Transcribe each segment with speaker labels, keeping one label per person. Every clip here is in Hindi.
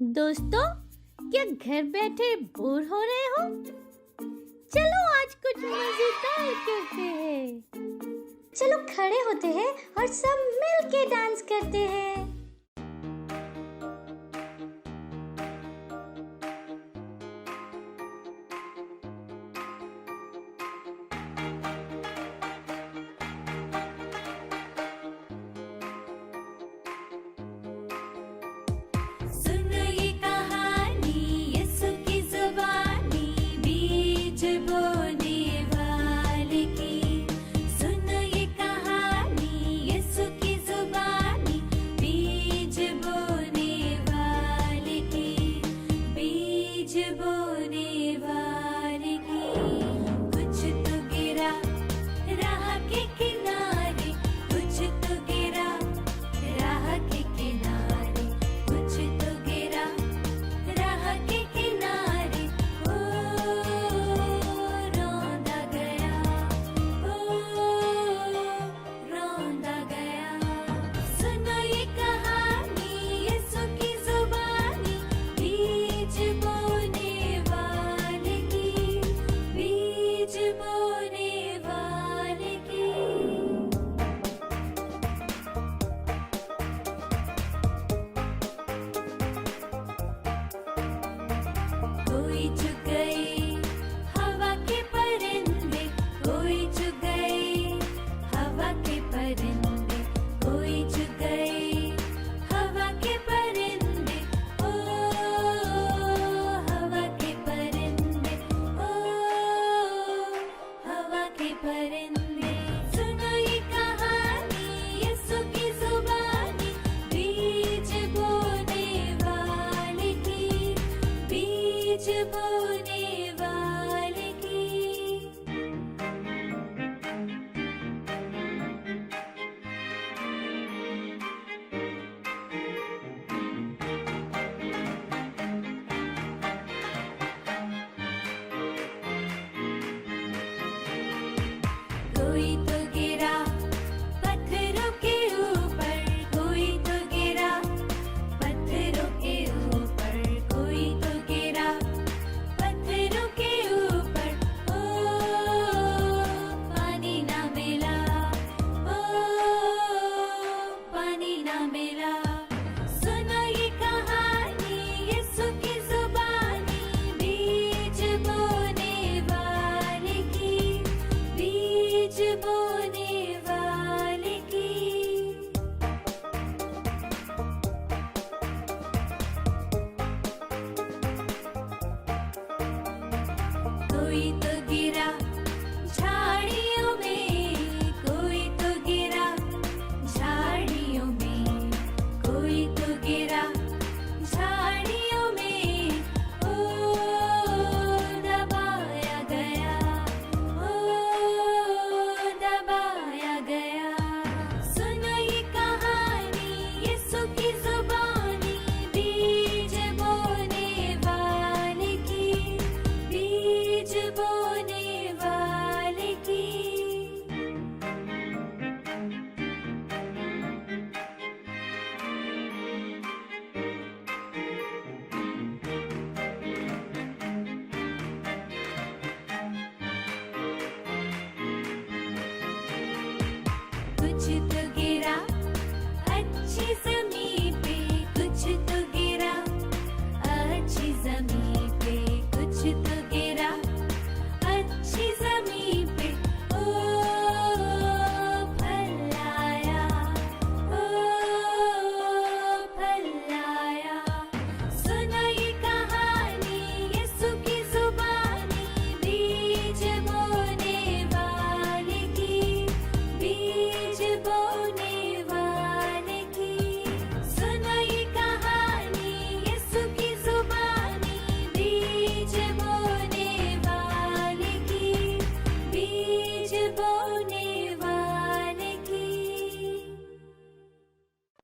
Speaker 1: दोस्तों, क्या घर बैठे बोर हो रहे हो? चलो आज कुछ मजेदार करते हैं। चलो खड़े होते हैं और सब मिलके डांस करते हैं।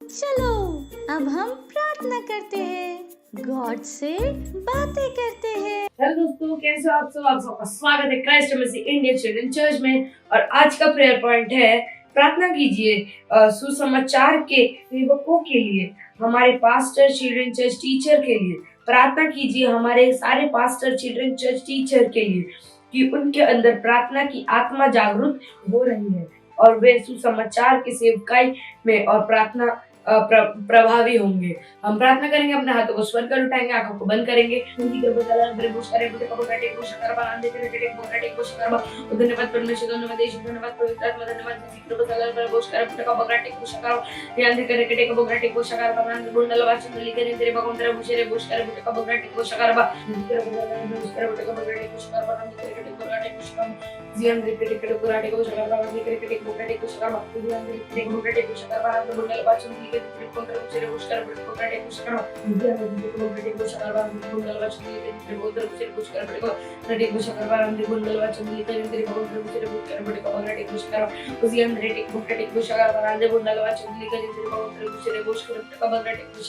Speaker 1: चलो अब हम प्रार्थना करते हैं, गॉड से बातें करते हैं।
Speaker 2: हेलो दोस्तों, कैसे हो आप सब? आप सबका स्वागत है क्राइस्ट मसीह इंडियन चिल्ड्रन चर्च में। और आज का प्रेयर पॉइंट है प्रार्थना कीजिए सुसमाचार के सेवकों के लिए, हमारे पास्टर चिल्ड्रन चर्च टीचर के लिए। प्रार्थना कीजिए हमारे सारे पास्टर चिल्ड्रन चर्च टीचर के लिए कि उनके अंदर प्रार्थना की आत्मा जागरूक हो रही है और वे सुसमाचार की सेवकाई में और प्रार्थना प्रभावी होंगे। हम प्रार्थना करेंगे, अपने हाथों को स्वर कर उठाएंगे, आंखों को बंद करेंगे। धन्यवाद परमेश्वर, धन्यवाद यीशु, धन्यवाद पवित्र आत्मा, धन्यवाद Zian repeated Kurate Kushaka, repeated Kurate Kushaka, Zian repeated Kushaka, the Bundal Bachum, the Kushka, Kurate Kushaka, Zian repeated Kushaka, the Bundal Bachum, the Kushka, Kurate Kushaka, the Bundal Bachum, the Kurate Kushaka, Zian repeated Kurate Kushaka, the Bundal Bachum, the Kurate Kushaka, Kundra Bushara Bushka, Butakabrati Bushara, and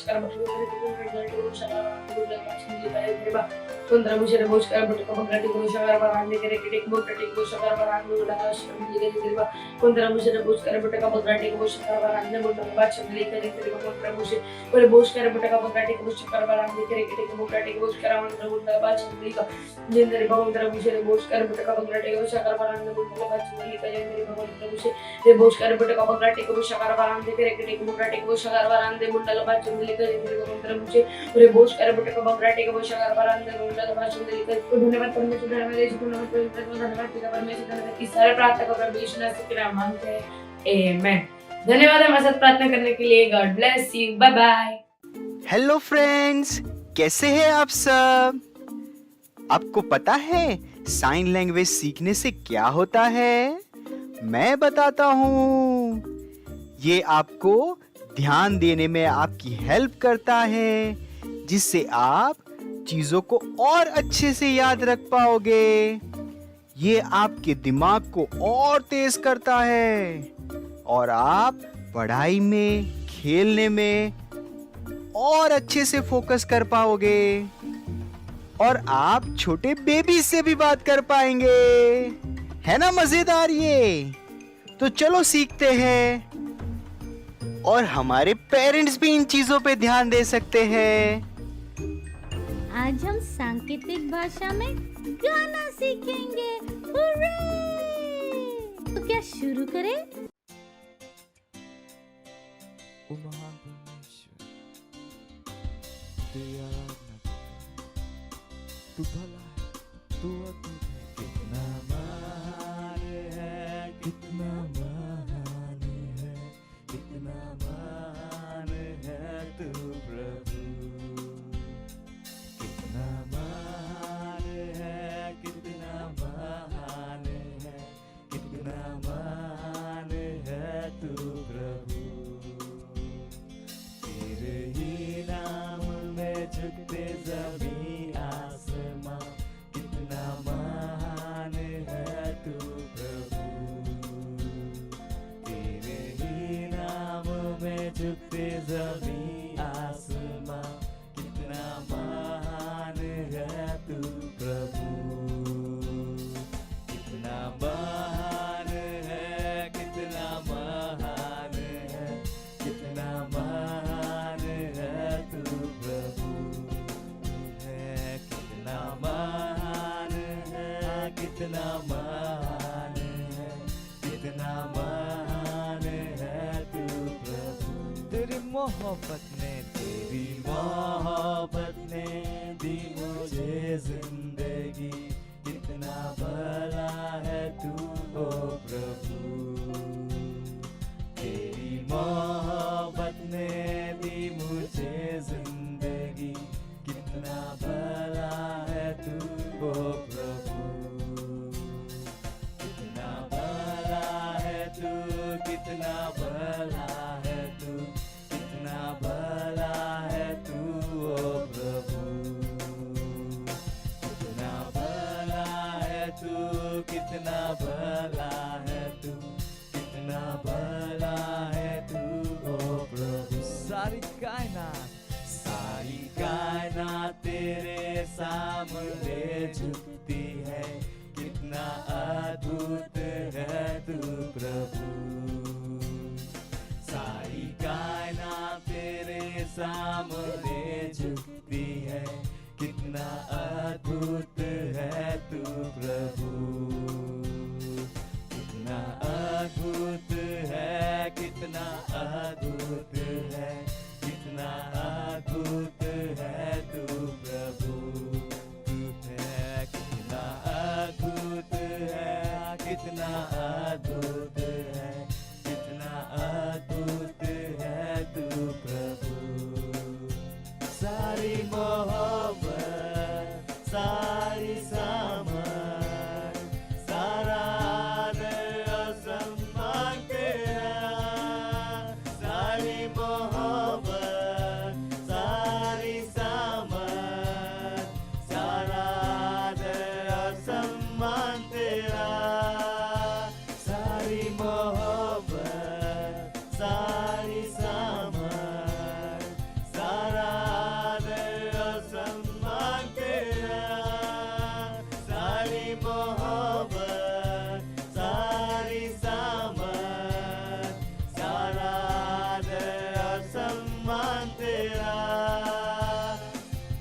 Speaker 2: the Greek Bukatic Bushara, and the Dasham, Kundra Bushara Bushka, Butakabrati Bushara, and the Butabach, and the Kundra Bush, or Bushka, Butakabrati Bushara, and the Greek Bukatic Bushara, and the Butabach, and the Bundra Bushara Bushka, Butakabrati Bushara, and the Butabach, and the Bush, the Bushka, Butakabrati Bushara, and the Greek Bukatic Bushara, and the Butabach, and the Bush, or Bushka, Butakabrati Bushara, and the धन्यवाद परमेश्वर, धन्यवाद यीशु, धन्यवाद पवित्र आत्मा, धन्यवाद पिता परमेश्वर, धन्यवाद इस सारे प्रार्थना को प्रभु यीशु मसीह के नाम मांगते हैं, आमेन। धन्यवाद हमारे साथ प्रार्थना करने के लिए। God bless you, bye bye.
Speaker 3: Hello friends, कैसे हैं आप सब? आपको पता है साइन लैंग्वेज सीखने से क्या होता है? मैं बताता हूँ। ये आपको ध्यान देने में आपकी हेल्प करता है, जिससे आप चीजों को और अच्छे से याद रख पाओगे। ये आपके दिमाग को और तेज करता है और आप पढ़ाई में, खेलने में और अच्छे से फोकस कर पाओगे और आप छोटे बेबी से भी बात कर पाएंगे। है ना मजेदार ये? तो चलो सीखते हैं और हमारे पेरेंट्स भी इन चीजों पे ध्यान दे सकते हैं।
Speaker 1: आज हम सांकेतिक भाषा में गाना सीखेंगे। हुर्रे! तो क्या शुरू करें?
Speaker 4: ओ महान परमेश्वर, तेरी आराधना तू भला है, तू अद्भुत है। कितना महान है, कितना महान है, कितना महान है तू प्रभु। कितना महान है, कितना महान है, कितना महान है तू प्रभु। तेरे ही नाम में झुकते ज़मीं आसमां, कितना महान है तू प्रभु। तेरे ही नाम में झुकते ज़मीं आसमां, कितना महान है तू प्रभु। कितना महान है, कितना महान है, कितना महान है तू प्रभु है। कितना महान है, कितना महान है, कितना महान है तू प्रभु। तेरी मोहब्बत ने, तेरी मोहब्बत ने दी मुझे जिंदगी, कितना भला है तू ओ प्रभु। तेरी मोहब्बत ने दी मुझे जिंदगी, कितना भला है तू ओ प्रभु। कितना भला है तू, कितना भला है तू, कितना भला है तू ओ प्रभु। कितना भला है तू, कितना भला है तू, कितना भला है तू ओ प्रभु। सारी कायनात तेरे सामने झुकती है, कितना अद्भुत है तू प्रभु। सामने झुकती है। कितना अद्भुत है तू प्रभु, कितना अद्भुत है, कितना अद्भुत है, कितना अद्भुत है तू प्रभु। तू है कितना अद्भुत है, कितना अद्भुत है, कितना अद्भुत है तू प्रभु। सारी मोहब्बत, सारी सामर्थ, सारा आदर और सम्मान तेरा। सारी मोहब्बत, सारी सामर्थ, सारा आदर और सम्मान तेरा। सारी मोहब्बत, सारी सामर्थ, सारा आदर और सम्मान तेरा। सारी मोहब्बत, सारी सामर्थ, सारा आदर और सम्मान तेरा।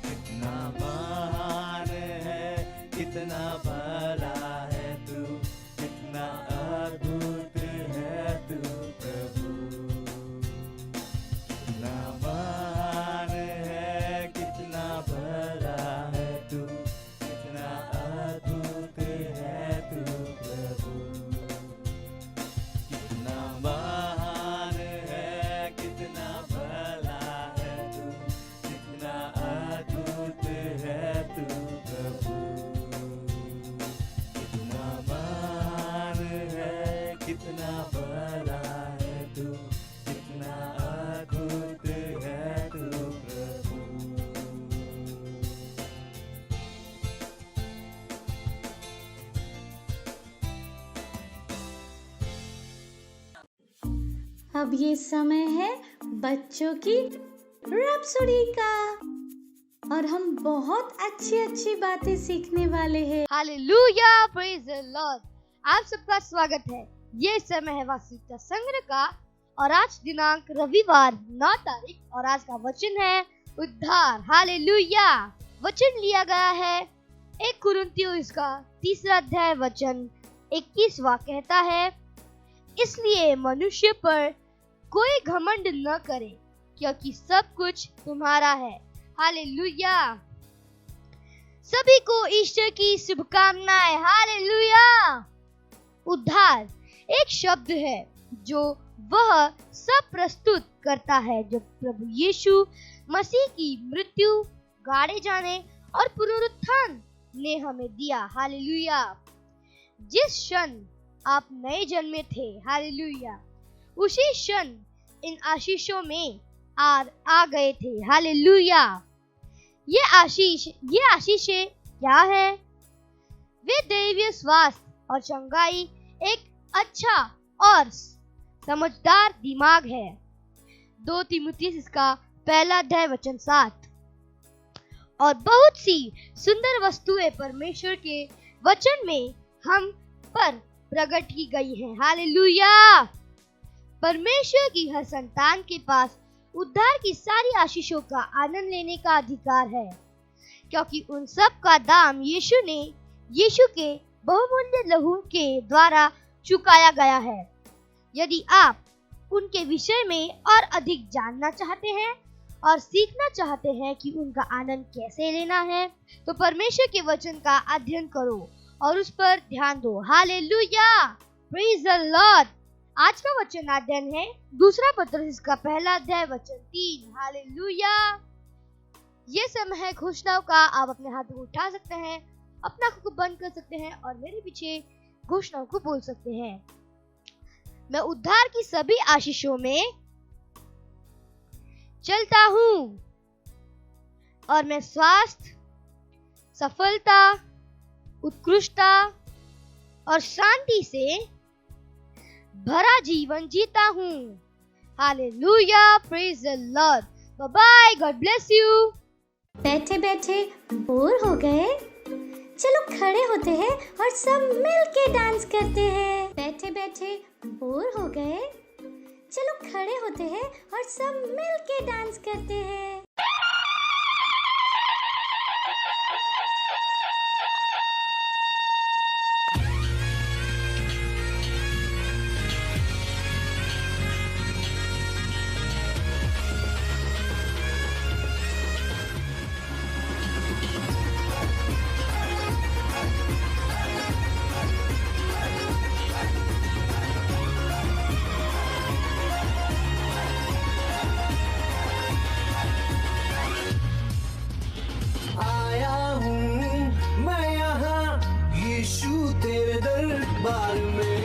Speaker 4: कितना महान है, कितना भला है तू, कितना अद्भुत है तू प्रभु। कितना महान है, कितना भला है तू, कितना अद्भुत है तू प्रभु। कितना महान है, कितना भला है तू, कितना अद्भुत है तू प्रभु। कितना महान है, कितना भला है तू, कितना अद्भुत है तू प्रभु।
Speaker 1: अब ये समय है बच्चों की रैप्सोडी का, और हम बहुत अच्छी अच्छी बातें सीखने वाले हैं।
Speaker 5: Hallelujah, praise the Lord. आप सबका स्वागत है। ये समय है वास्तविकता संग्रह का, और आज दिनांक रविवार 9 तारीख, और आज का वचन है उद्धार। हालेलुया। वचन लिया गया है 1 कुरिन्थियों इसका 3 अध्याय वचन 21वां कहता है, इसलिए मनुष्य पर कोई घमंड न करे, क्योंकि सब कुछ तुम्हारा है। हालेलुया। सभी को ईस्टर की शुभकामनाएं। हालेलुया। उद्धार एक शब्द है जो वह सब प्रस्तुत करता है जो प्रभु यीशु मसीह की मृत्यु, गाड़े जाने और पुनरुत्थान ने हमें दिया। हालेलुया। जिस क्षण आप नए जन्मे थे, हालेलुया, उसी क्षण इन आशीषों में आ गए थे। हालेलुया। ये आशीषें क्या है? वे दैवीय स्वास्थ्य और चंगाई, एक अच्छा और समझदार दिमाग है। 2 तीमुथियुस इसका 1 अध्याय वचन 7। और बहुत सी सुंदर वस्तुएं परमेश्वर के वचन में हम पर प्रकट की गई हैं। हालेलुया। परमेश्वर की हर संतान के पास उद्धार की सारी आशीषों का आनंद लेने का अधिकार है, क्योंकि उन सब का दाम यीशु के बहुमूल्य लहू के द्वारा चुकाया गया है। यदि आप उनके विषय में और अधिक जानना चाहते हैं और सीखना चाहते हैं कि उनका आनंद कैसे लेना है, तो परमेश्वर के वचन का अध्ययन करो और उस पर ध्यान दो। हालेलुया। Praise the Lord. आज का वचन अध्ययन है 2 पतरस का 1 अध्याय वचन 3। हालेलुया। ये समय है घोषणाओं का। आप अपने हाथों को उठा सकते हैं, अपना आंखों को बंद कर सकते हैं और मेरे पीछे घोषणाओं को बोल सकते हैं। मैं उद्धार की सभी आशीषों में चलता हूँ और मैं स्वास्थ्य, सफलता, उत्कृष्टता और शांति से भरा जीवन जीता हूँ। Hallelujah. Praise the Lord. Bye bye. God bless you.
Speaker 1: बैठे बैठे बोर हो गए? चलो खड़े होते हैं और सब मिल के डांस करते हैं। बैठे बैठे बोर हो गए? चलो खड़े होते हैं और सब मिल के डांस करते हैं।
Speaker 4: आया हूँ मैं यहाँ यीशु तेरे दरबार में।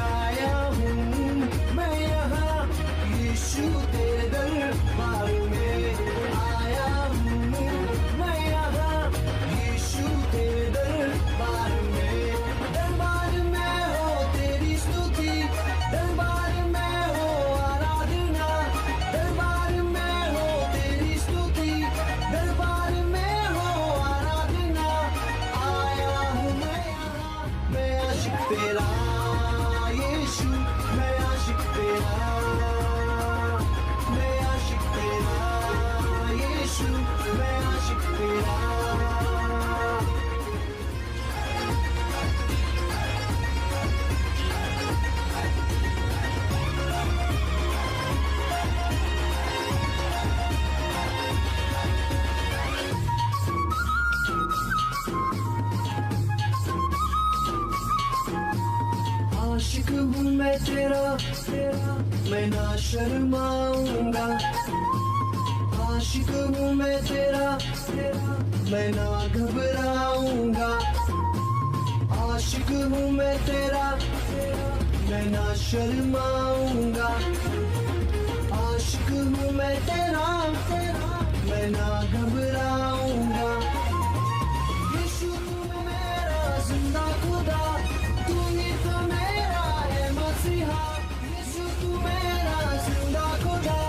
Speaker 4: आया हूँ मैं यहाँ यीशु तेरे दरबार में। आया हूँ मैं यहाँ यीशु तेरे दरबार में। दरबार में हो तेरी स्तुति, दरबार में हो आराधना, दरबार में हो तेरी स्तुति, दरबार में हो आराधना। आया हूँ मैं यहाँ, मैं आशिक तेरा यीशु, मैं आशिक तेरा, मैं आशिक तेरा यीशु, मैं आशिक तेरा। आशिक हूँ मैं तेरा, मैं ना शर्माऊंगा। आशिक हूँ मैं तेरा, मैं ना घबराऊंगा। आशिक हूँ मैं तेरा, मैं ना शर्माऊंगा। आशिक हूँ मैं तेरा, मैं ना घबराऊंगा। यीशु तू मेरा जिंदा खुदा, तू ही तो मेरा है मसीहा। यीशु तू मेरा जिंदा खुदा,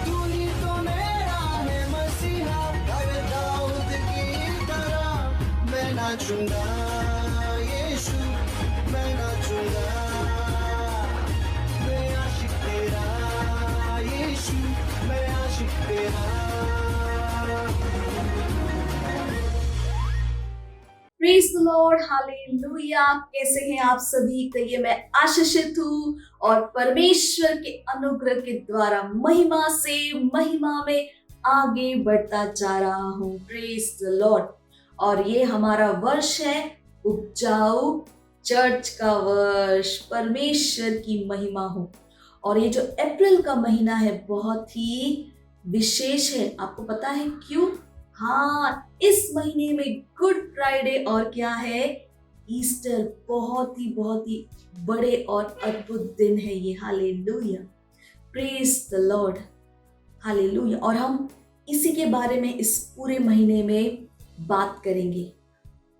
Speaker 4: तू ही तो मेरा है मसीहा। अरे दाऊद की तरह मैं नाचूंगा यीशु, मैं नाचूंगा। मैं आशिक तेरा यीशु, मैं आशिक तेरा।
Speaker 2: Praise the Lord, hallelujah. कैसे हैं आप सभी? कहिए मैं आशीषित हूँ और परमेश्वर के अनुग्रह के द्वारा महिमा से महिमा में आगे बढ़ता जा रहा हूँ। Praise the Lord. और ये हमारा वर्ष है उपजाऊ चर्च का वर्ष। परमेश्वर की महिमा हो। और ये जो अप्रैल का महीना है बहुत ही विशेष है। आपको पता है क्यों? हाँ, इस महीने में गुड फ्राइडे और क्या है, ईस्टर, बहुत ही बड़े और अद्भुत दिन है ये। Hallelujah, praise the Lord, hallelujah. और हम इसी के बारे में इस पूरे महीने में बात करेंगे।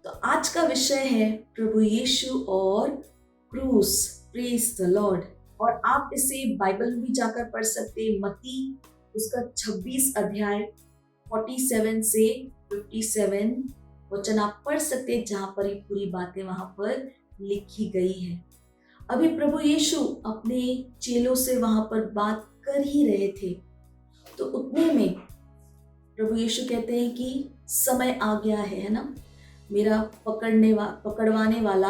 Speaker 2: तो आज का विषय है प्रभु यीशु और क्रूस। Praise the Lord. और आप इसे बाइबल में भी जाकर पढ़ सकते हैं। मत्ती उसका 26 अध्याय 47 से 57 वचन आप पढ़ सकते हैं, जहां पर ये पूरी बातें वहां पर लिखी गई है। अभी प्रभु यीशु अपने चेलों से वहां पर बात कर ही रहे थे, तो उतने में प्रभु यीशु कहते हैं कि समय आ गया है ना, मेरा पकड़वाने वाला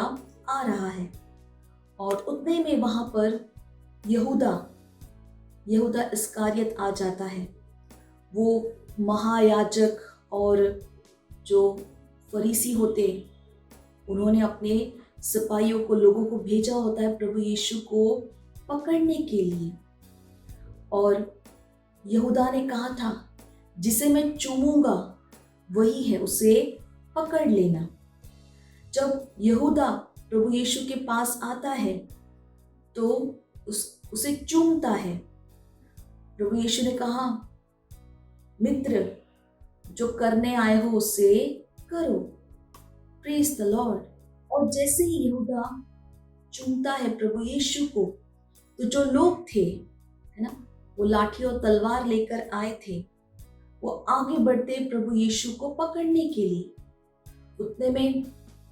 Speaker 2: आ रहा है। और उतने में वहां पर यहूदा इस्कारियत आ जाता है। वो महायाजक और जो फरीसी होते, उन्होंने अपने सिपाहियों को, लोगों को भेजा होता है प्रभु यीशु को पकड़ने के लिए। और यहूदा ने कहा था, जिसे मैं चूमूंगा वही है, उसे पकड़ लेना। जब यहूदा प्रभु यीशु के पास आता है तो उसे चूमता है। प्रभु यीशु ने कहा, मित्र, जो करने आए हो उसे करो। Praise the Lord. और जैसे ही यहूदा चूमता है प्रभु यीशु को, तो जो लोग थे, है ना, वो लाठी और तलवार लेकर आए थे, वो आगे बढ़ते प्रभु यीशु को पकड़ने के लिए। उतने में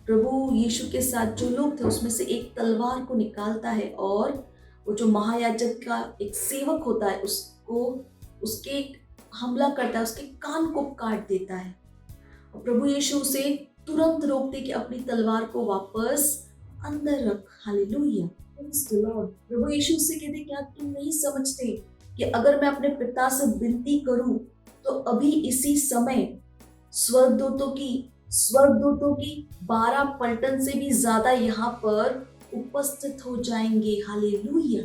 Speaker 6: प्रभु यीशु के साथ जो लोग थे उसमें से एक तलवार को निकालता है और वो जो महायाजक का एक सेवक होता है उसको उसके हमला करता है, उसके कान को काट देता है। और प्रभु यीशु उसे तुरंत रोकते कि अपनी तलवार को वापस अंदर रख। Hallelujah, praise the Lord. प्रभु यीशु से कहते, क्या तुम नहीं समझते कि अगर मैं अपने पिता से विनती करूं तो अभी इसी समय स्वर्गदूतों की 12 पलटन से भी ज्यादा यहाँ पर उपस्थित हो जाएंगे। Hallelujah,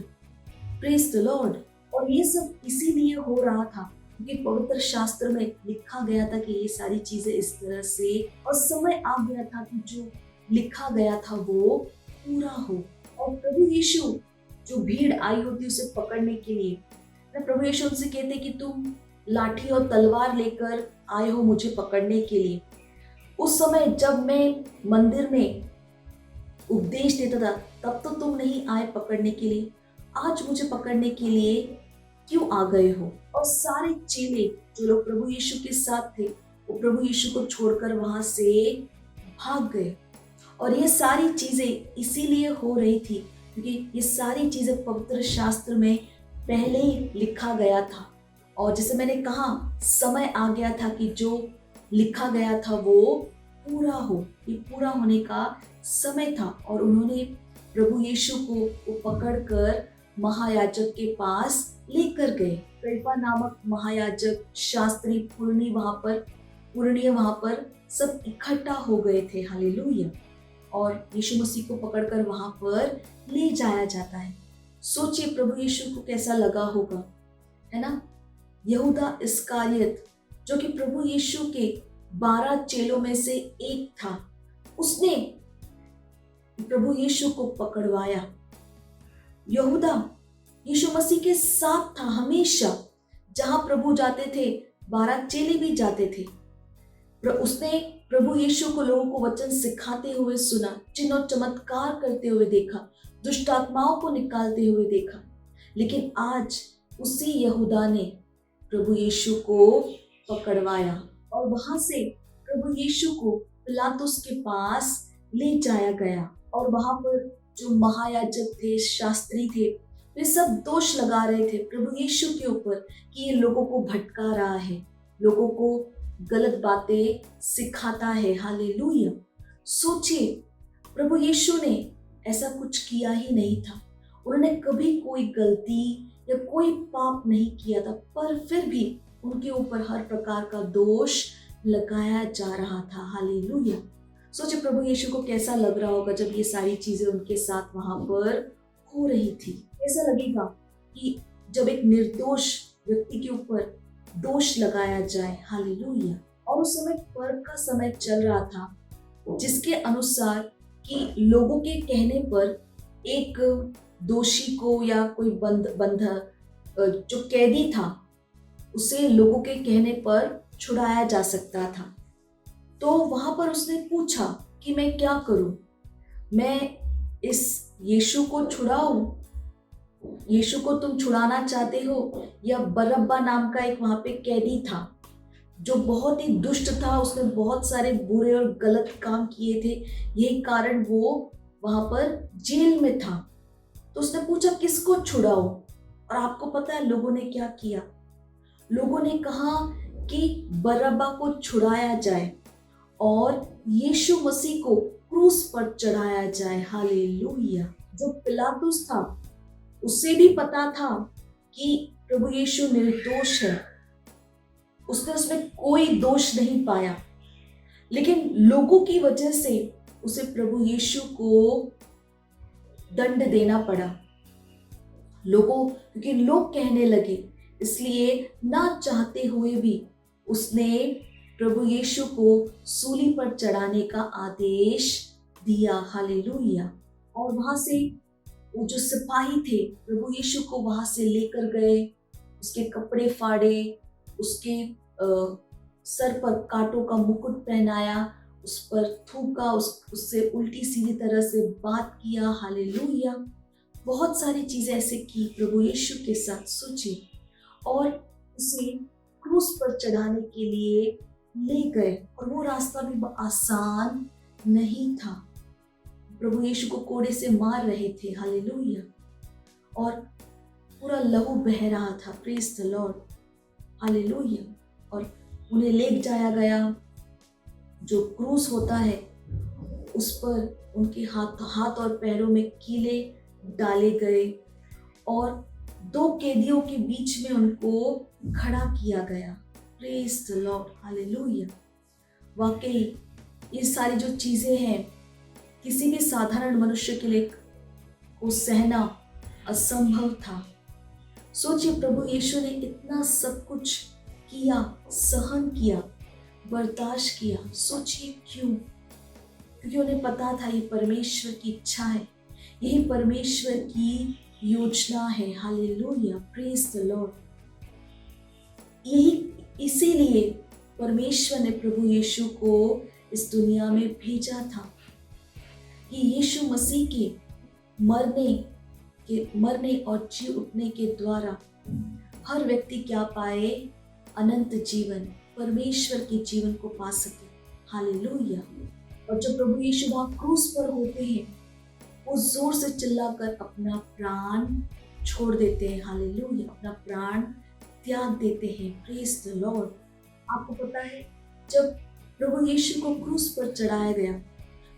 Speaker 6: praise the Lord. और ये सब इसीलिए हो रहा था क्योंकि पवित्र शास्त्र में लिखा गया था कि ये सारी चीजें इस तरह से, और समय आ गया था कि जो लिखा गया था वो पूरा हो। और प्रभु यीशु जो भीड़ आई होती उसे पकड़ने के लिए, प्रभु यीशु उनसे कहते कि तुम लाठी और तलवार लेकर आए हो मुझे पकड़ने के लिए। उस समय जब मैं मंदिर में उपदेश देता था तब तो तुम नहीं आए पकड़ने के लिए, आज मुझे पकड़ने के लिए क्यों आ गए हो? और सारे चेले जो लोग प्रभु यीशु के साथ थे वो प्रभु यीशु को छोड़कर वहां से भाग गए। और ये सारी चीजें इसीलिए हो रही थी क्योंकि ये सारी चीजें पवित्र शास्त्र में पहले ही लिखा गया था। और जैसे मैंने कहा, समय आ गया था कि जो लिखा गया था वो पूरा हो, ये पूरा होने का समय था। और उन्होंने प्रभु यीशु को पकड़कर महायाजक के पास लेकर गए। कैफा नामक महायाजक, शास्त्री, पुरनिय वहां पर सब इकट्ठा हो गए थे। हालेलुया। और यीशु मसीह को पकड़कर वहां पर ले जाया जाता है। सोचिए प्रभु यीशु को कैसा लगा होगा, है ना। यहूदा इस्करियत जो कि प्रभु यीशु के 12 चेलों में से एक था, उसने प्रभु यीशु को पकड़वाया। यहूदा यीशु मसीह के साथ था हमेशा, जहां प्रभु जाते थे 12 चेले भी जाते थे। उसने प्रभु यीशु को लोगों को वचन सिखाते हुए सुना, चिन्ह और चमत्कार करते हुए देखा, दुष्ट आत्माओं को निकालते हुए देखा। लेकिन आज उसी यहूदा ने प्रभु यीशु को पकड़वाया और वहां से प्रभु यीशु को पिलातुस के पास ले जाया गया। और वहां पर जो महायाजक थे, शास्त्री थे, वे सब दोष लगा रहे थे प्रभु यीशु के ऊपर कि ये लोगों को भटका रहा है, लोगों को गलत बातें सिखाता है। हालेलुया। सोचिए, प्रभु यीशु ने ऐसा कुछ किया ही नहीं था, उन्होंने कभी कोई गलती या कोई पाप नहीं किया था, पर फिर भी उनके ऊपर हर प्रकार का दोष लगाया जा रहा था। हालेलुया। सोचिए प्रभु यीशु को कैसा लग रहा होगा जब ये सारी चीजें उनके साथ वहां पर हो रही थी। कैसा लगेगा कि जब एक निर्दोष व्यक्ति के ऊपर दोष लगाया जाए। हालेलुया। और उस समय पर्व का समय चल रहा था जिसके अनुसार कि लोगों के कहने पर एक दोषी को या कोई बंधक जो कैदी था उसे लोगों के कहने पर छुड़ाया जा सकता था। तो वहां पर उसने पूछा कि मैं क्या करूं, मैं इस यीशु को छुड़ाऊं? यीशु को तुम छुड़ाना चाहते हो या बरअब्बा नाम का एक वहां पे कैदी था जो बहुत ही दुष्ट था, उसने बहुत सारे बुरे और गलत काम किए थे, यही कारण वो वहां पर जेल में था। तो उसने पूछा किसको छुड़ाऊं? और आपको पता है लोगों ने क्या किया? लोगों ने कहा कि बरअब्बा को छुड़ाया जाए और यीशु मसीह को क्रूस पर चढ़ाया जाए। हालेलुया। जो पिलातुस था उसे भी पता था कि प्रभु यीशु निर्दोष है, उसने उसमें कोई दोष नहीं पाया, लेकिन लोगों की वजह से उसे प्रभु यीशु को दंड देना पड़ा। क्योंकि लोग कहने लगे, इसलिए ना चाहते हुए भी उसने प्रभु यीशु को सूली पर चढ़ाने का आदेश दिया। हालेलुया। और वहां से वो जो सिपाही थे प्रभु यीशु को वहां से लेकर गए, उसके कपड़े फाड़े, उसके सर पर कांटों का मुकुट पहनाया, उस पर थूका, उससे उल्टी सीधी तरह से बात किया। हालेलुया। बहुत सारी चीजें ऐसे की प्रभु यीशु के साथ। सोचिए, और उसे क्रूस पर चढ़ाने के लिए ले गए और वो रास्ता भी आसान नहीं था। प्रभु यीशु को कोड़े से मार रहे थे, हालेलुया, और पूरा लहू बह रहा था, प्रेज द लॉर्ड, हालेलुया। और उन्हें ले जाया गया, जो क्रूस होता है उस पर उनके हाथ और पैरों में कीले डाले गए और 2 कैदियों के बीच में उनको खड़ा किया गया, प्रेज द लॉर्ड, हालेलुया। वाकई ये सारी जो चीजें हैं किसी भी साधारण मनुष्य के लिए को सहना असंभव था। सोचिए, प्रभु यीशु ने इतना सब कुछ किया, सहन किया, बर्दाश्त किया। सोचिए क्यों? क्योंकि उन्हें पता था ये परमेश्वर की इच्छा है, यही परमेश्वर की योजना है, हालेलुया, प्रेज द लॉर्ड। यही इसीलिए परमेश्वर ने प्रभु यीशु को इस दुनिया में भेजा था कि यीशु मसीह के मरने और जी उठने के द्वारा हर व्यक्ति क्या पाए? अनंत जीवन, परमेश्वर के जीवन को पा सके, हालेलुया। और जब प्रभु यीशु वहां क्रूस पर होते हैं, वो जोर से चिल्लाकर अपना प्राण छोड़ देते हैं, हालेलुया, अपना प्राण त्याग देते हैं, प्रेज द लॉर्ड। आपको पता है, जब प्रभु यीशु को क्रूस पर चढ़ाया गया,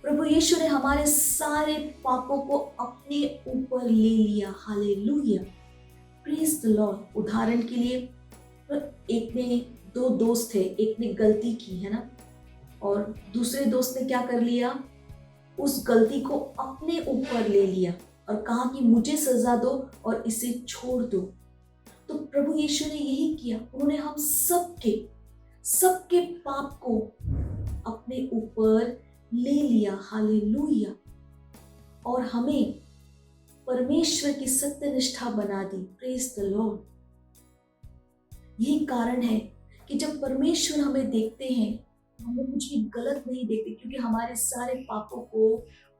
Speaker 6: प्रभु यीशु ने हमारे सारे पापों को अपने ऊपर ले लिया, हालेलुया, प्रेज द लॉर्ड। उदाहरण के लिए, एक ने 2 दोस्त थे, एक ने गलती की है ना, और दूसरे दोस्त ने क्या कर लिया? उस गलती को अपने ऊपर ले लिया और कहा कि मुझे सजा दो और इसे छोड़ दो। तो प्रभु यीशु ने यही किया, उन्होंने हम सबके पाप को अपने ऊपर ले लिया, हालेलुया, और हमें परमेश्वर की सत्यनिष्ठा बना दी, प्रेज द लॉर्ड। यही कारण है कि जब परमेश्वर हमें देखते हैं, हमें कुछ भी गलत नहीं देखते, क्योंकि हमारे सारे पापों को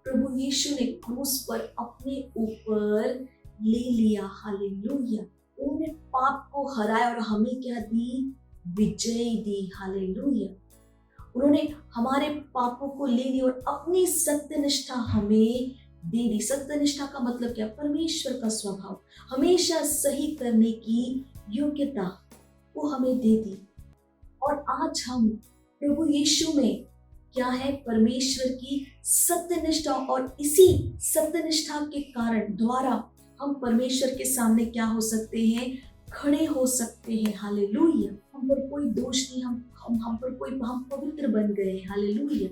Speaker 6: प्रभु यीशु ने क्रूस पर अपने ऊपर ले लिया, हालेलुया। उन्होंने पाप को हराया और हमें क्या दी? विजय दी, हालेलुया। उन्होंने हमारे पापों को ले लिया और अपनी सत्यनिष्ठा हमें दे दी। सत्यनिष्ठा का मतलब क्या? परमेश्वर का स्वभाव, हमेशा सही करने की योग्यता वो हमें दे दी। और आज हम प्रभु यीशु में क्या है? परमेश्वर की सत्यनिष्ठा, और इसी सत्यनिष्ठा के कारण द्वारा हम परमेश्वर के सामने क्या हो सकते हैं? खड़े हो सकते हैं, हालेलुया। हम पर कोई दोष नहीं, हम पवित्र बन गए, हालेलुया।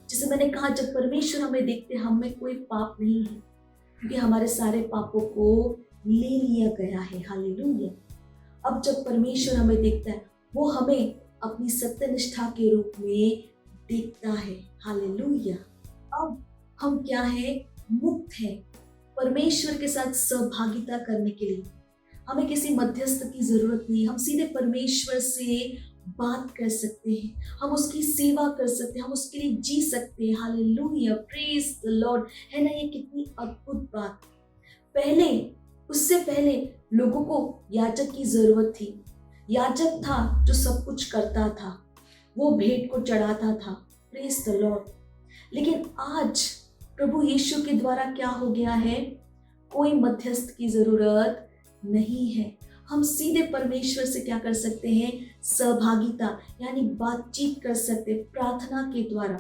Speaker 6: जैसे मैंने कहा, जब परमेश्वर हमें देखते हैं, हम में कोई पाप नहीं है, क्योंकि हमारे सारे पापों को ले लिया गया है, हालेलुया। अब जब परमेश्वर हमें देखता है, वो हमें अपनी सत्यनिष्ठा के रूप में देखता है, हालेलुया। अब हम क्या है? मुक्त हैं परमेश्वर के साथ सहभागिता करने के लिए। हमें किसी मध्यस्थ की जरूरत नहीं, हम सीधे परमेश्वर से बात कर सकते हैं, हम उसकी सेवा कर सकते हैं, हम उसके लिए जी सकते हैं, हालेलुया, प्रेज द लॉर्ड। है ना, ये कितनी अद्भुत बात। उससे पहले लोगों को याजक की जरूरत थी। याजक था जो सब कुछ करता था, वो भेंट को चढ़ाता था, प्रेज द लॉर्ड। लेकिन आज प्रभु यीशु के द्वारा क्या हो गया है? कोई मध्यस्थ की जरूरत नहीं है। हम सीधे परमेश्वर से क्या कर सकते हैं? सहभागिता यानी बातचीत कर सकते हैं। प्रार्थना के द्वारा,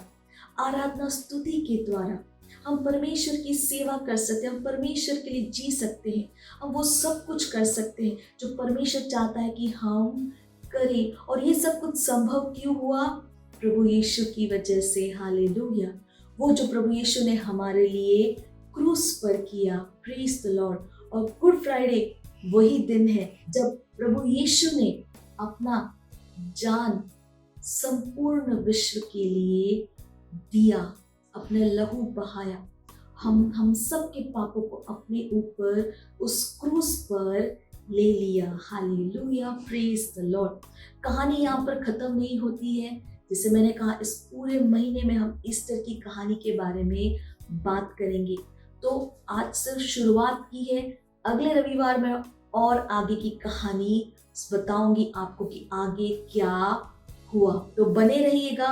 Speaker 6: आराधना स्तुति के द्वारा हम परमेश्वर की सेवा कर सकते हैं, हम परमेश्वर के लिए जी सकते हैं, हम वो सब कुछ कर सकते हैं जो परमेश्वर चाहता है कि हम करें। और ये सब कुछ संभव क्यों हुआ? प्रभु यीशु की वजह से, हालेलुया। वो जो प्रभु यीशु ने हमारे लिए क्रूस पर किया, प्रेज द लॉर्ड। और गुड फ्राइडे वही दिन है जब प्रभु यीशु ने अपना जान संपूर्ण विश्व के लिए दिया, अपने लहू बहाया, हम सब के पापों को अपने ऊपर उस क्रूस पर ले लिया, हालेलुया, प्रेज द लॉर्ड। कहानी यहाँ पर खत्म नहीं होती है। जैसे मैंने कहा, इस पूरे महीने में हम ईस्टर की कहानी के बारे में बात करेंगे। तो आज सिर्फ शुरुआत की है, अगले रविवार में और आगे की कहानी बताऊंगी आपको कि आगे क्या हुआ। तो बने रहिएगा।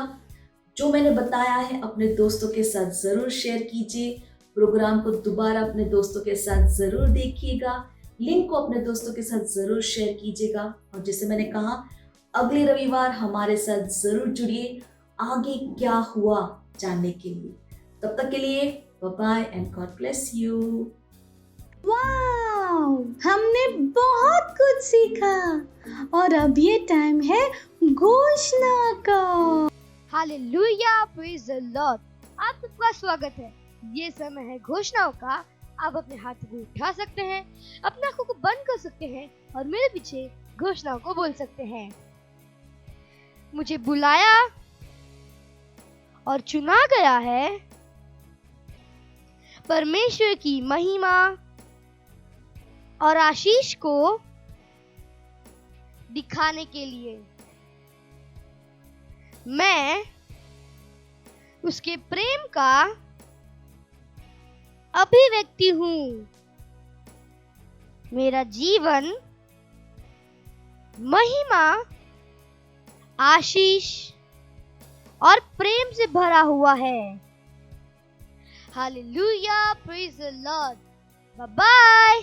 Speaker 6: जो मैंने बताया है अपने दोस्तों के साथ ज़रूर शेयर कीजिए। प्रोग्राम को दोबारा अपने दोस्तों के साथ ज़रूर देखिएगा। लिंक को अपने दोस्तों के साथ ज़रूर शेयर कीजिएगा। और जैसे मैंने कहा, अगले रविवार हमारे साथ ज़रूर जुड़िए आगे क्या हुआ जानने के लिए। तब तक के लिए bye and God bless you.
Speaker 1: Wow, हमने बहुत कुछ सीखा और अब ये टाइम है घोषणा का।
Speaker 5: Hallelujah, praise the Lord. आप सबका स्वागत है। ये समय है घोषणाओं का। आप अपने हाथों को उठा सकते हैं, अपने आंखों को बंद कर सकते हैं और मेरे पीछे घोषणाओं को बोल सकते हैं। मुझे बुलाया और चुना गया है परमेश्वर की महिमा और आशीष को दिखाने के लिए। मैं उसके प्रेम का अभिव्यक्ति हूँ। मेरा जीवन महिमा, आशीष और प्रेम से भरा हुआ है। Hallelujah, praise the Lord. Bye bye.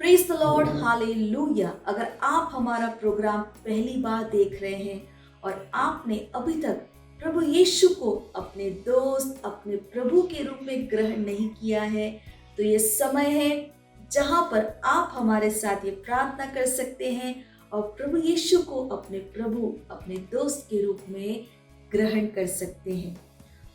Speaker 6: Praise the Lord, hallelujah. अगर आप हमारा प्रोग्राम पहली बार देख रहे हैं और आपने अभी तक प्रभु यीशु को अपने दोस्त, अपने प्रभु के रूप में ग्रहण नहीं किया है, तो ये समय है जहां पर आप हमारे साथ ये प्रार्थना कर सकते हैं और प्रभु यीशु को अपने प्रभु, अपने दोस्त के रूप में ग्रहण कर सकते हैं।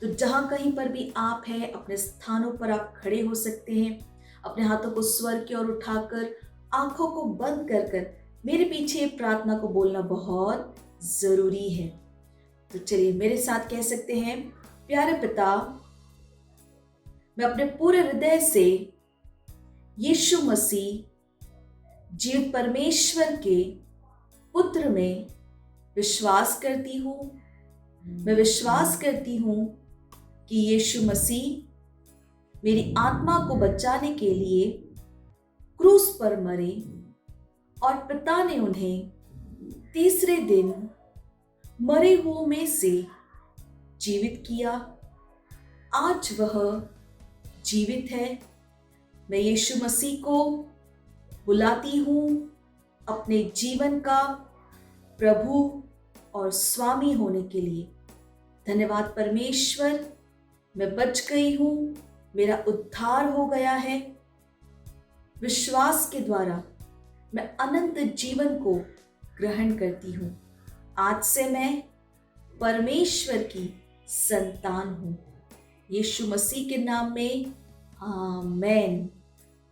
Speaker 6: तो जहां कहीं पर भी आप हैं, अपने स्थानों पर आप खड़े हो सकते हैं। अपने हाथों को स्वर की ओर उठाकर, आंखों को बंद कर कर मेरे पीछे प्रार्थना को बोलना बहुत जरूरी है। तो चलिए मेरे साथ कह सकते हैं, प्यारे पिता, मैं अपने पूरे हृदय से यीशु मसीह जीवित परमेश्वर के पुत्र में विश्वास करती हूँ। मैं विश्वास करती हूँ कि यीशु मसीह मेरी आत्मा को बचाने के लिए क्रूस पर मरे और पिता ने उन्हें तीसरे दिन मरे हुओं में से जीवित किया। आज वह जीवित है। मैं यीशु मसीह को बुलाती हूँ अपने जीवन का प्रभु और स्वामी होने के लिए। धन्यवाद परमेश्वर, मैं बच गई हूँ, मेरा उद्धार हो गया है। विश्वास के द्वारा मैं अनंत जीवन को ग्रहण करती हूँ। आज से मैं परमेश्वर की संतान हूँ। यीशु मसीह के नाम में amen.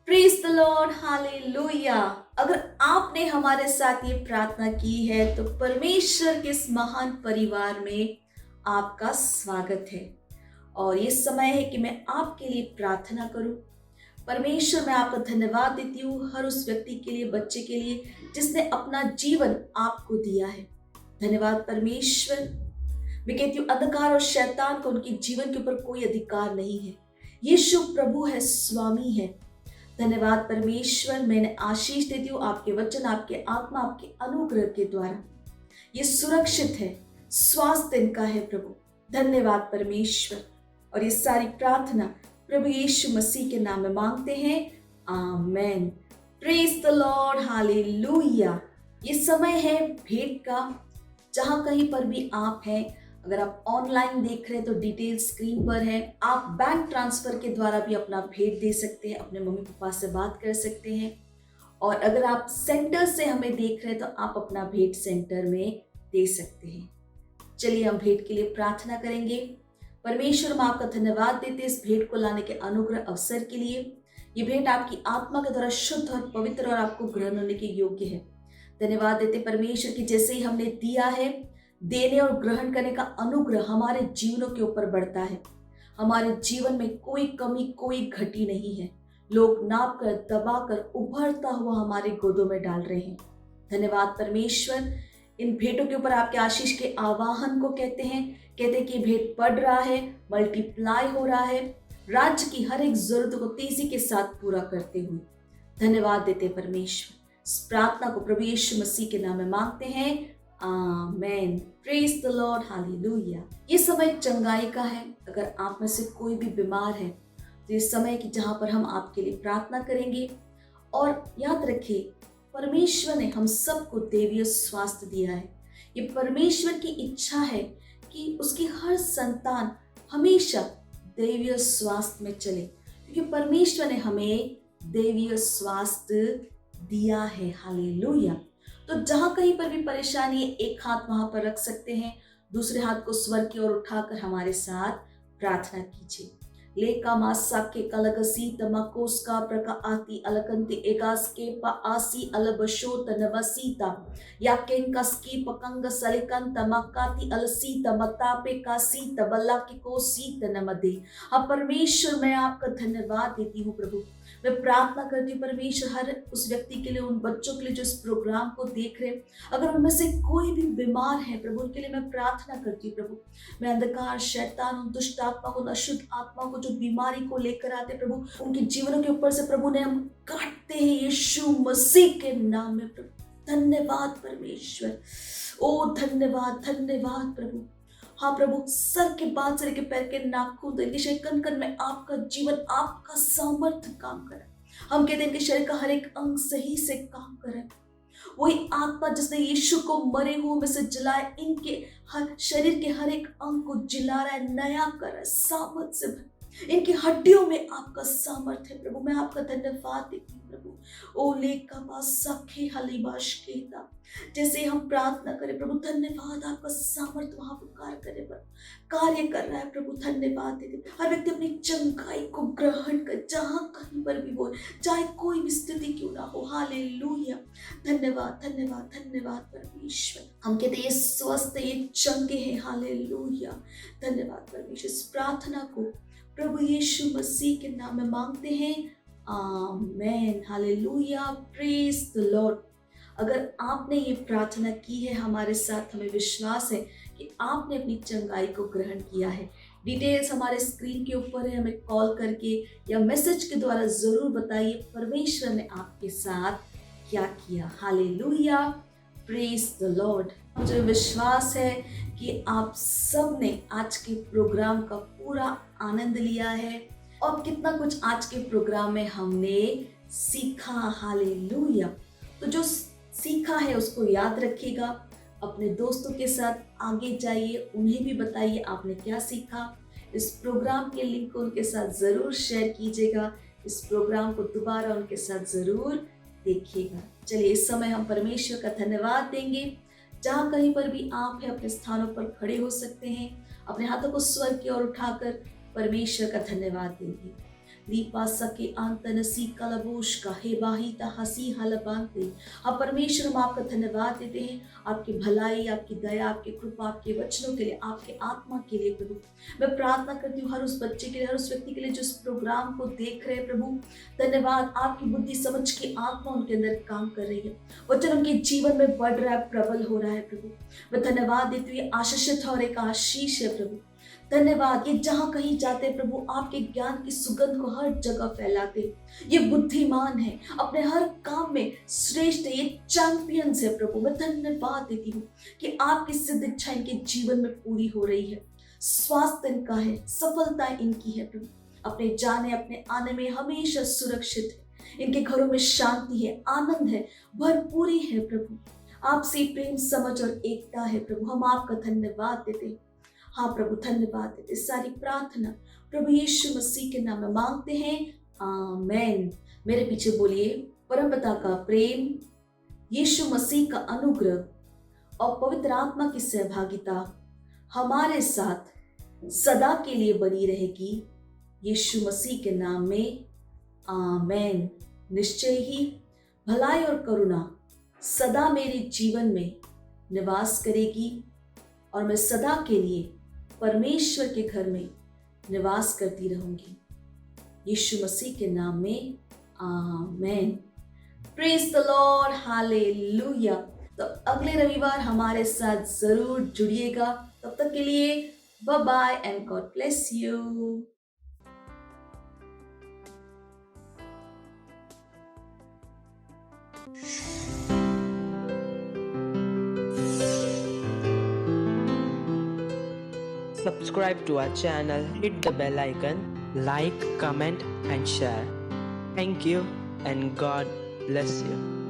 Speaker 6: Praise the Lord, hallelujah. अगर आपने हमारे साथ ये प्रार्थना की है तो परमेश्वर के इस महान परिवार में आपका स्वागत है। और ये समय है कि मैं आपके लिए प्रार्थना करूं। परमेश्वर, मैं आपका धन्यवाद देती हूँ हर उस व्यक्ति के लिए, बच्चे के लिए जिसने अपना जीवन आपको दिया है। धन्यवाद परमेश्वर। मैं कहती हूँ अंधकार और शैतान को उनके जीवन के ऊपर कोई अधिकार नहीं है। यीशु प्रभु है, स्वामी है। धन्यवाद परमेश्वर। मैंने आशीष देती हूँ आपके वचन, आपके आत्मा, आपके अनुग्रह के द्वारा ये सुरक्षित है, स्वास्थ्य इनका है प्रभु। धन्यवाद परमेश्वर। और ये सारी प्रार्थना प्रभु यीशु मसीह के नाम में मांगते हैं, amen. Praise the Lord, hallelujah. ये समय है भेंट का। जहां कहीं पर भी आप हैं, अगर आप ऑनलाइन देख रहे हैं तो डिटेल स्क्रीन पर है। आप बैंक ट्रांसफर के द्वारा भी अपना भेंट दे सकते हैं, अपने मम्मी पापा से बात कर सकते हैं। और अगर आप सेंटर से हमें देख रहे हैं तो आप अपना भेंट सेंटर में दे सकते हैं। चलिए हम भेंट के लिए प्रार्थना करेंगे। परमेश्वर, हम आपका धन्यवाद देते हैं इस भेंट को लाने के अनुग्रह अवसर के लिए। ये भेंट आपकी आत्मा के द्वारा शुद्ध और पवित्र और आपको ग्रहण होने के योग्य है। धन्यवाद देते परमेश्वर की जैसे ही हमने दिया है, देने और ग्रहण करने का अनुग्रह हमारे जीवनों के ऊपर बढ़ता है। हमारे जीवन में कोई कमी, कोई घटी नहीं है। लोग नाप कर, दबा कर, उभरता हुआ हमारे गोदों में डाल रहे हैं। धन्यवाद परमेश्वर। इन भेंटों के ऊपर आपके आशीष के आवाहन को कहते हैं कि भेंट बढ़ रहा है, मल्टीप्लाई हो रहा है, राज्य की हर एक जरूरत को तेजी के साथ पूरा करते हुए। धन्यवाद देते परमेश्वर। इस प्रार्थना को प्रभु यीशु मसीह के नाम में मांगते हैं, amen. Praise the Lord, hallelujah. ये समय चंगाई का है। अगर आप में से कोई भी बीमार है तो ये समय कि जहाँ पर हम आपके लिए प्रार्थना करेंगे। और याद रखिए, परमेश्वर ने हम सबको दैवीय स्वास्थ्य दिया है। ये परमेश्वर की इच्छा है कि उसकी हर संतान हमेशा दैवीय स्वास्थ्य में चले, क्योंकि परमेश्वर ने हमें दैवीय स्वास्थ्य दिया है। हालेलुया। तो जहां कहीं पर भी परेशानी है, एक हाथ वहां पर रख सकते हैं, दूसरे हाथ को स्वर की ओर उठाकर हमारे साथ प्रार्थना कीजिए। लेका मासा के कलगसी तमकोस का प्रका आती अलकंती एगास के पा आसी अलबशो तनवसीता या केंकस की पकंग सलिकन तमकाती अलसी तमतापे कासी तबल्ला के को सी तनमदे। अब परमेश्वर, मैं आपका धन्यवाद देती हूँ प्रभु। मैं प्रार्थना करती हूँ परमेश्वर, हर उस व्यक्ति के लिए, उन बच्चों के लिए जो इस प्रोग्राम को देख रहे हैं, अगर उनमें से कोई भी बीमार है प्रभु, उनके लिए मैं प्रार्थना करती हूँ प्रभु। मैं अंधकार, शैतान, उन दुष्ट आत्मा को, अशुद्ध आत्मा को जो बीमारी को लेकर आते प्रभु, उनके जीवनों के ऊपर से प्रभु ने हम काटते हैं यीशु मसीह के नाम में प्रभु। धन्यवाद परमेश्वर, ओ धन्यवाद, धन्यवाद प्रभु। हाँ प्रभु, सर के बाद से लेकर पैर के नाखून तक, शरीर कण कण में आपका जीवन, आपका सामर्थ्य काम करे। हम कहते हैं कि शरीर का हर एक अंग सही से काम करे। वही आत्मा जिसने यीशु को मरे हुए में से जलाए, इनके हर शरीर के हर एक अंग को जिला रहा है, नया कर रहा है, सामर्थ्य से भर। इनकी हड्डियों में आपका सामर्थ्य है प्रभु। मैं आपका धन्यवाद देती हूँ प्रभु। ओ लेका पास सखे हलीबाश केता, जैसे हम प्रार्थना करें प्रभु, धन्यवाद, आपका सामर्थ्य वहां पर कार्य कर रहा है प्रभु। धन्यवाद देते। हर व्यक्ति अपनी चंगाई को ग्रहण कर, जहां कहीं पर भी वो, चाहे कोई भी स्थिति क्यों ना हो। हालेलुया। धन्यवाद, धन्यवाद, धन्यवाद परमेश्वर। हम कहते हैं ये स्वस्थ, ये चंगे हैं। हालेलुया। धन्यवाद परमेश्वर। इस प्रार्थना को प्रभु यीशु मसीह के नाम में मांगते हैं, आमेन। हालेलुया। Praise the Lord. अगर आपने ये प्रार्थना की है हमारे साथ, हमें विश्वास है कि आपने अपनी चंगाई को ग्रहण किया है। डिटेल्स हमारे स्क्रीन के ऊपर है, हमें कॉल करके या मैसेज के द्वारा जरूर बताइए परमेश्वर ने आपके साथ क्या किया। हालेलुया। Praise the Lord. मुझे विश्वास है कि आप सब ने आज के प्रोग्राम का पूरा आनंद लिया है और कितना कुछ आज के प्रोग्राम में हमने सीखा। हालेलुया। तो जो सीखा है उसको याद रखिएगा, अपने दोस्तों के साथ आगे जाइए, उन्हें भी बताइए आपने क्या सीखा। इस प्रोग्राम के लिंक को उनके साथ ज़रूर शेयर कीजिएगा। इस प्रोग्राम को दोबारा उनके साथ ज़रूर देखिएगा। चलिए, इस समय हम परमेश्वर का धन्यवाद देंगे। जहाँ कहीं पर भी आप हैं, अपने स्थानों पर खड़े हो सकते हैं, अपने हाथों को स्वर्ग की ओर उठाकर परमेश्वर का धन्यवाद देंगे। दीपा सके आंतनसी कलबोश का हे बाहिता हसी हलबांते। अब परमेश्वर, हम आपका धन्यवाद देते हैं आपकी भलाई, आपकी दया, आपकी कृपा, आपके वचनों के लिए, आपके आत्मा के लिए प्रभु। मैं प्रार्थना करती हूँ हर उस बच्चे के लिए, हर उस व्यक्ति के लिए जो इस प्रोग्राम को देख रहे हैं प्रभु। धन्यवाद, आपकी बुद्धि समझ की आत्मा उनके अंदर काम कर रही है, वचन उनके जीवन में बढ़ रहा है, प्रबल हो रहा है प्रभु। मैं धन्यवाद देती हूँ, आशीषित और एक आशीष है प्रभु। धन्यवाद, ये जहां कहीं जाते प्रभु आपके ज्ञान की सुगंध को हर जगह फैलाते। ये बुद्धिमान है, अपने हर काम में श्रेष्ठ है, ये चैंपियंस है प्रभु। मैं धन्यवाद देती हूँ कि आपकी सिद्ध इच्छा इनके जीवन में पूरी हो रही है। स्वास्थ्य इनका है, सफलता इनकी है प्रभु। अपने जाने अपने आने में हमेशा सुरक्षित है। इनके घरों में शांति है, आनंद है, भरपूरी है प्रभु। आपसे प्रेम, समझ और एकता है प्रभु। हम आपका धन्यवाद देते हैं। हाँ प्रभु, धन्यवाद देते। सारी प्रार्थना प्रभु यीशु मसीह के नाम में मांगते हैं, आमेन। मेरे पीछे बोलिए, परमपिता का प्रेम, यीशु मसीह का अनुग्रह और पवित्र आत्मा की सहभागिता हमारे साथ सदा के लिए बनी रहेगी, यीशु मसीह के नाम में, आमेन। निश्चय ही भलाई और करुणा सदा मेरे जीवन में निवास करेगी और मैं सदा के लिए परमेश्वर के घर में निवास करती रहूंगी, यीशु मसीह के नाम में, amen. Praise the Lord, hallelujah. तो अगले रविवार हमारे साथ जरूर जुड़िएगा। तब तक के लिए bye bye and God bless you.
Speaker 7: subscribe to our channel, hit the bell icon, like, comment and share. Thank you and God bless you.